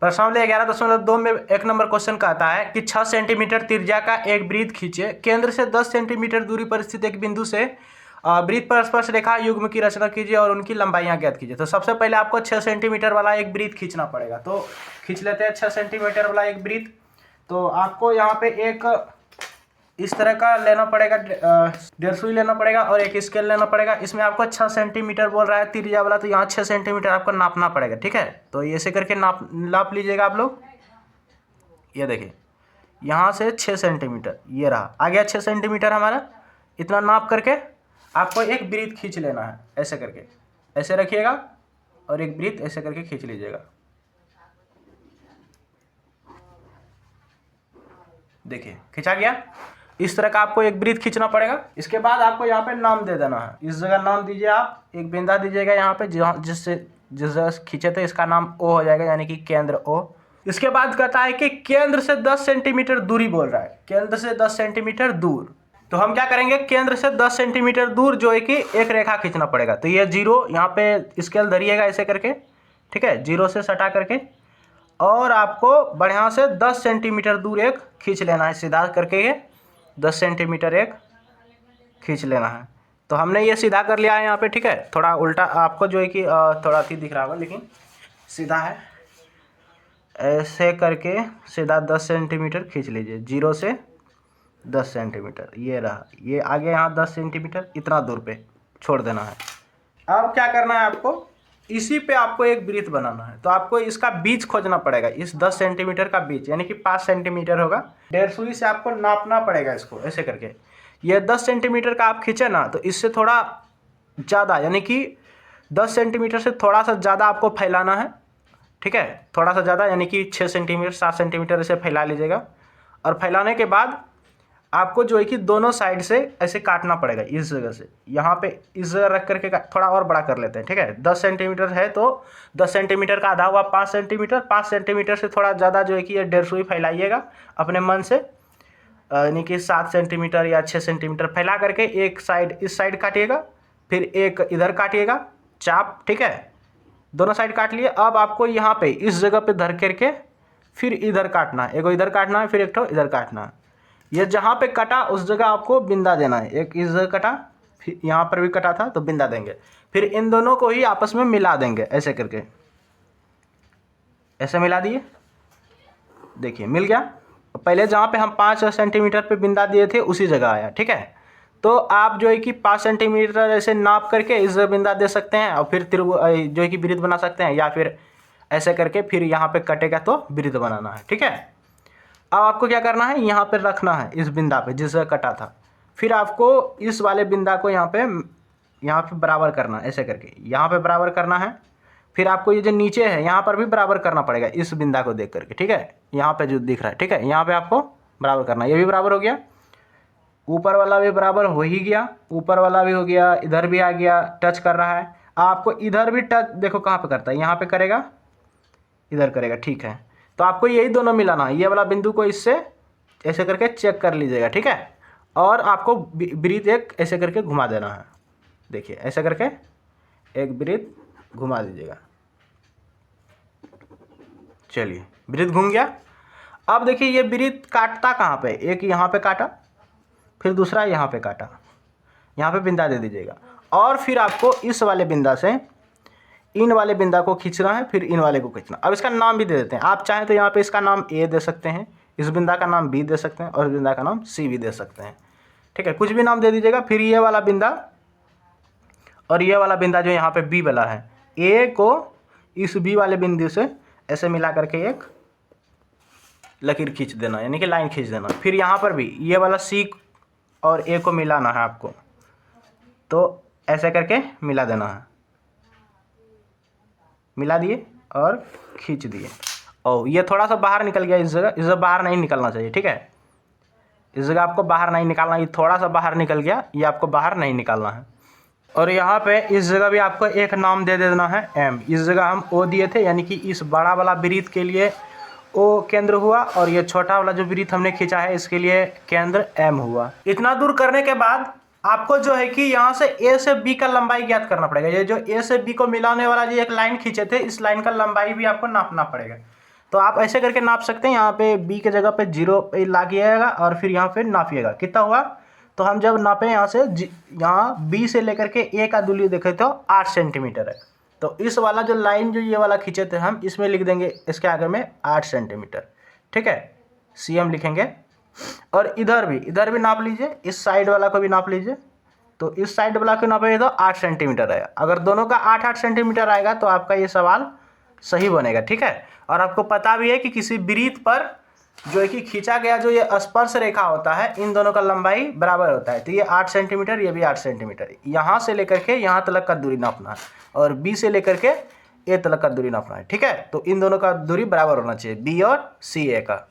प्रश्नावली 11.2 में 1 number question कहता है कि 6 सेंटीमीटर त्रिज्या का एक वृत्त खींचे, केंद्र से 10 सेंटीमीटर दूरी पर स्थित एक बिंदु से वृत्त पर स्पर्श रेखा युग्म की रचना कीजिए और उनकी लंबाइयाँ ज्ञात कीजिए। तो सबसे पहले आपको 6 सेंटीमीटर वाला एक वृत्त खींचना पड़ेगा। तो खींच लेते हैं 6 सेंटीमीटर वाला एक वृत्त। तो आपको यहाँ पे एक इस तरह का लेना पड़ेगा, डेढ़ सुई लेना पड़ेगा और एक स्केल लेना पड़ेगा। इसमें आपको 6 सेंटीमीटर बोल रहा है त्रिज्या वाला, तो यहाँ 6 सेंटीमीटर आपको नापना पड़ेगा। ठीक है, तो ऐसे करके नाप लीजिएगा आप लोग। ये देखिए यहाँ से 6 सेंटीमीटर ये रहा, आ गया 6 सेंटीमीटर हमारा। इतना नाप करके आपको एक वृत्त खींच लेना है, ऐसे करके ऐसे रखिएगा और एक वृत्त ऐसे करके खींच लीजिएगा। देखिए खींचा गया। इस तरह का आपको एक वृत्त खींचना पड़ेगा। इसके बाद आपको यहाँ पे नाम दे देना है। इस जगह नाम दीजिए, आप एक बिंदा दीजिएगा यहाँ पे, जिस जगह खींचे थे इसका नाम O हो जाएगा, यानी कि केंद्र O। इसके बाद कहता है कि केंद्र से 10 सेंटीमीटर दूरी बोल रहा है, केंद्र से 10 सेंटीमीटर दूर। तो हम क्या करेंगे, केंद्र से 10 सेंटीमीटर दूर जो है कि एक रेखा खींचना पड़ेगा। तो ये 0 यहाँ पे स्केल धरिएगा ऐसे करके, ठीक है, 0 से सटा करके, और आपको बढ़िया से 10 सेंटीमीटर दूर एक खींच लेना है, सीधा करके ये 10 सेंटीमीटर एक खींच लेना है। तो हमने ये सीधा कर लिया है यहाँ पे, ठीक है। थोड़ा उल्टा आपको जो है कि थोड़ा अति दिख रहा होगा, लेकिन सीधा है। ऐसे करके सीधा 10 सेंटीमीटर खींच लीजिए, 0 से 10 सेंटीमीटर ये रहा। ये आगे यहाँ 10 सेंटीमीटर इतना दूर पे छोड़ देना है। अब क्या करना है आपको, इसी पे आपको एक वृत्त बनाना है। तो आपको इसका बीच खोजना पड़ेगा, इस 10 सेंटीमीटर का बीच, यानी कि 5 सेंटीमीटर होगा। डेढ़ सुई से आपको नापना पड़ेगा इसको ऐसे करके। ये 10 सेंटीमीटर का आप खींचे ना, तो इससे थोड़ा ज़्यादा, यानी कि 10 सेंटीमीटर से थोड़ा सा ज़्यादा आपको फैलाना है, ठीक है, थोड़ा सा ज़्यादा, यानी कि 6 सेंटीमीटर 7 सेंटीमीटर ऐसे फैला लीजिएगा। और फैलाने के बाद आपको जो है कि दोनों साइड से ऐसे काटना पड़ेगा। इस जगह से यहाँ पे इस जगह रख करके थोड़ा और बड़ा कर लेते हैं, ठीक है। 10 सेंटीमीटर है तो 10 सेंटीमीटर का आधा हुआ 5 सेंटीमीटर। 5 सेंटीमीटर से थोड़ा ज़्यादा जो है कि ये डेढ़ सुई फैलाइएगा अपने मन से, यानी कि 7 सेंटीमीटर या 6 सेंटीमीटर फैला करके एक साइड इस साइड काटिएगा, फिर एक इधर काटिएगा चाप, ठीक है, दोनों साइड काट लिए। अब आपको यहाँ पे इस जगह पे धर करके फिर इधर काटना है, एक इधर काटना है, फिर एक इधर काटना है। ये जहाँ पे कटा उस जगह आपको बिंदा देना है। एक इस जगह कटा, फिर यहाँ पर भी कटा था तो बिंदा देंगे, फिर इन दोनों को ही आपस में मिला देंगे ऐसे करके। ऐसे मिला दिए, देखिए मिल गया। पहले जहाँ पे हम 5 सेंटीमीटर पे बिंदा दिए थे उसी जगह आया, ठीक है। तो आप जो है कि 5 सेंटीमीटर ऐसे नाप करके इस जगह बिंदा दे सकते हैं और फिर जो है कि वृत्त बना सकते हैं, या फिर ऐसे करके फिर यहाँ पे कटेगा तो वृत्त बनाना है, ठीक है। अब आपको क्या करना है, यहाँ पे रखना है इस बिंदा पे जिस जगह कटा था। फिर आपको इस वाले बिंदा को यहाँ पे बराबर करना है, ऐसे करके यहाँ पे बराबर करना है। फिर आपको ये जो नीचे है यहाँ पर भी बराबर करना पड़ेगा इस बिंदा को देख करके, ठीक है, यहाँ पे जो दिख रहा है, ठीक है, यहाँ पे आपको बराबर करना है। ये भी बराबर हो गया, ऊपर वाला भी बराबर हो ही गया, ऊपर वाला भी हो गया, इधर भी आ गया, टच कर रहा है। आपको इधर भी टच, देखो कहाँ पे करता है, यहाँ पे करेगा, इधर करेगा, ठीक है। तो आपको यही दोनों मिलाना है, ये वाला बिंदु को इससे ऐसे करके चेक कर लीजिएगा, ठीक है। और आपको वृत्त एक ऐसे करके घुमा देना है, देखिए ऐसे करके एक वृत्त घुमा दीजिएगा। चलिए वृत्त घूम गया। अब देखिए ये वृत्त काटता कहाँ पे, एक यहाँ पे काटा, फिर दूसरा यहाँ पे काटा, यहाँ पे बिंदा दे दीजिएगा। और फिर आपको इस वाले बिंदा से इन वाले बिंदा को खींचना है, फिर इन वाले को खींचना। अब इसका नाम भी दे देते हैं, आप चाहें तो यहाँ पे इसका नाम A दे सकते हैं, इस बिंदा का नाम B दे सकते हैं और इस बिंदा का नाम C भी दे सकते हैं, ठीक है, कुछ भी नाम दे दीजिएगा। फिर ये वाला बिंदा और ये वाला बिंदा जो यहाँ पे B वाला है, A को इस B वाले बिंदु से ऐसे मिला करके एक लकीर खींच देना, यानी कि लाइन खींच देना। फिर यहाँ पर भी ये वाला C और A को मिलाना है आपको, तो ऐसे करके मिला देना है, मिला दिए और खींच दिए। और ये थोड़ा सा बाहर निकल गया, इस जगह बाहर नहीं निकलना चाहिए, ठीक है, इस जगह आपको बाहर नहीं निकालना, ये थोड़ा सा बाहर निकल गया, ये आपको बाहर नहीं निकालना है। और यहाँ पे इस जगह भी आपको एक नाम दे देना है M। इस जगह हम O दिए थे, यानी कि इस बड़ा वाला वृत्त के लिए O केंद्र हुआ, और ये छोटा वाला जो वृत्त हमने खींचा है इसके लिए केंद्र M हुआ। इतना दूर करने के बाद आपको जो है कि यहाँ से A से B का लंबाई ज्ञात करना पड़ेगा। ये जो A से B को मिलाने वाला जो एक लाइन खींचे थे, इस लाइन का लंबाई भी आपको नापना पड़ेगा। तो आप ऐसे करके नाप सकते हैं। यहाँ पे बी के जगह पे 0 पे लागिएगा और फिर यहाँ पे नापिएगा कितना हुआ। तो हम जब नापे यहाँ से यहाँ बी से लेकर के ए का दूरी देखे तो 8 सेंटीमीटर है। तो इस वाला जो लाइन जो ये वाला खींचे थे हम, इसमें लिख देंगे इसके आगे में 8 सेंटीमीटर। ठीक है, CM लिखेंगे। और इधर भी नाप लीजिए, इस साइड वाला को भी नाप लीजिए। तो इस साइड वाला को नापेंगे तो 8 सेंटीमीटर आएगा। अगर दोनों का 8-8 सेंटीमीटर आएगा तो आपका ये सवाल सही बनेगा। ठीक है, और आपको पता भी है कि किसी वृत्त पर जो है कि खींचा गया जो ये स्पर्श रेखा होता है, इन दोनों का लंबाई बराबर होता है। तो ये 8 सेंटीमीटर, ये भी 8 सेंटीमीटर। यहाँ से लेकर के यहाँ तक का दूरी नापना है और बी से लेकर के ए तक का दूरी नापना है। ठीक है, तो इन दोनों का दूरी बराबर होना चाहिए, बी और सी ए का।